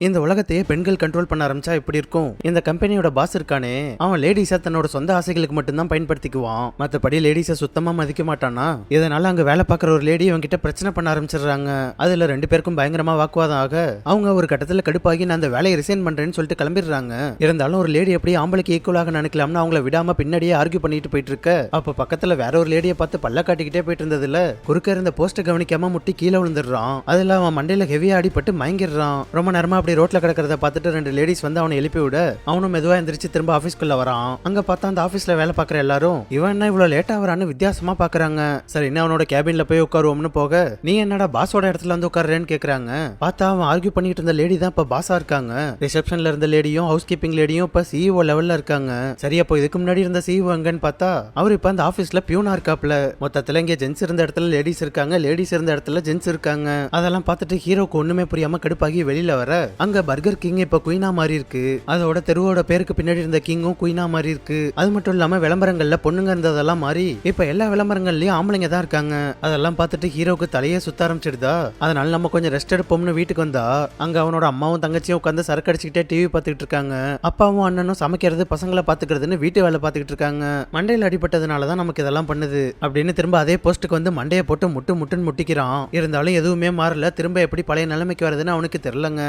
இந்த உலகத்தையே பெண்கள் கண்ட்ரோல் பண்ண ஆரம்பிச்சா எப்படி இருக்கும்? இந்த கம்பெனியோட பாஸ் இருக்கானே, அவன் லேடிஸை தன்னோட சொந்த ஆசைகளுக்கு மட்டும்தான் பயன்படுத்திக்குவான். மற்றபடி லேடிஸை சுத்தமா மதிக்க மாட்டானா. இதனால அங்க வேலை பார்க்குற ஒரு லேடி அவன் கிட்ட பிரச்சனை பண்ண ஆரம்பிச்சிடுறாங்க. அதுல 2 பேருக்கும் பயங்கரமா வாக்குவாதம் ஆக அவங்க ஒரு கட்டத்துல கடுப்பாகி நான் அந்த வேலையை ரிசைன் பண்றேன்னு சொல்லிட்டு கிளம்பிடுறாங்க. இருந்தாலும் ஒரு லேடி எப்படி ஆம்பளைக்கு ஈக்குவலாக நினைக்கலாம்னு அவங்கள விடாம பின்னாடியே ஆர்கியூ பண்ணிட்டு போயிட்டு இருக்க, அப்ப பக்கத்துல வேற ஒரு லேடியை பார்த்து பல்ல காட்டிக்கிட்டே போயிட்டு இருந்ததுல குறுக்க இருந்த போஸ்ட் கவனிக்காம முட்டி கீழே விழுந்துடுறான். அதுல அவன் மண்டையில ஹெவியா அடிபட்டு மயங்கிடுறான். ரொம்ப நேரமா அப்படி ரோட்ல கிடக்கிறத பார்த்துட்டு 2 லேடிஸ் வந்து அவனை எழுப்பி விட அவனும் மெதுவா எந்திரிச்சு திரும்ப ஆபீஸ்க்குள்ள வரான். அங்க பார்த்தா அந்த ஆபீஸ்ல வேலை பார்க்குற எல்லாரும் இவன் என்ன இவ்வளவு லேட்டா வரான்னு வித்தியாசமா பாக்குறாங்க. சரி என்ன அவனோட கேபின்ல போய் உட்காருவோம்னு போக நீ என்னடா பாஸோட இடத்துல வந்து உட்காருன்னு கேக்குறாங்க. பார்த்தா அவன் ஆர்கியூ பண்ணிட்டு இருந்த லேடி தான் இப்ப பாஸா இருக்காங்க. ரிசப்ஷன்ல இருந்த லேடியும் ஹவுஸ் கீப்பிங் லேடியும் இப்ப சிஇஓ லெவல்ல இருக்காங்க. சரி அப்போ இதுக்கு முன்னாடி இருந்த சிஇஓ எங்கன்னு பார்த்தா அவர் இப்ப அந்த ஆபீஸ்ல பியூனா இருக்காப்ல. மொத்தத்துல இங்க ஜென்ஸ் இருந்த இடத்துல லேடிஸ் இருக்காங்க, லேடிஸ் இருந்த இடத்துல ஜென்ஸ் இருக்காங்க. அதெல்லாம் பார்த்துட்டு ஹீரோக்கு ஒண்ணுமே புரியாம கடுப்பாகி வெளியில வர அங்க பர்கர் கிங் இப்ப குயினா மாதிரி இருக்கு. அதோட தெருவோட பேருக்கு பின்னாடி இருந்த கிங்கும் குயினா மாதிரி இருக்கு. அது மட்டும் இல்லாம விளம்பரங்கள்ல பொண்ணுங்க இருந்ததெல்லாம் மாறி இப்ப எல்லா விளம்பரங்கள்லயும் ஆம்பளைங்க தான் இருக்காங்க. அதெல்லாம் பார்த்துட்டு ஹீரோக்கு தலையே சுத்த ஆரம்பிச்சிடுதா. அதனால நம்ம கொஞ்சம் ரெஸ்ட் எடுப்போம்னு வீட்டுக்கு வந்தா அங்க அவனோட அம்மாவும் தங்கச்சியும் உட்காந்து சரக்கு அடிச்சுக்கிட்டே டிவி பார்த்துக்கிட்டு இருக்காங்க. அப்பாவும் அண்ணனும் சமைக்கிறது பசங்களை பாத்துக்கிறதுன்னு வீட்டு வேலை பார்த்துக்கிட்டு இருக்காங்க. மண்டையில அடிபட்டதுனாலதான் நமக்கு இதெல்லாம் பண்ணுது அப்படின்னு திரும்ப அதே போஸ்ட்டுக்கு வந்து மண்டையை போட்டு முட்டுன்னு முட்டிக்கிறான். இருந்தாலும் எதுவுமே மாறல. திரும்ப எப்படி பழைய நிலைமைக்கு வருதுன்னு அவனுக்கு தெரியலங்க.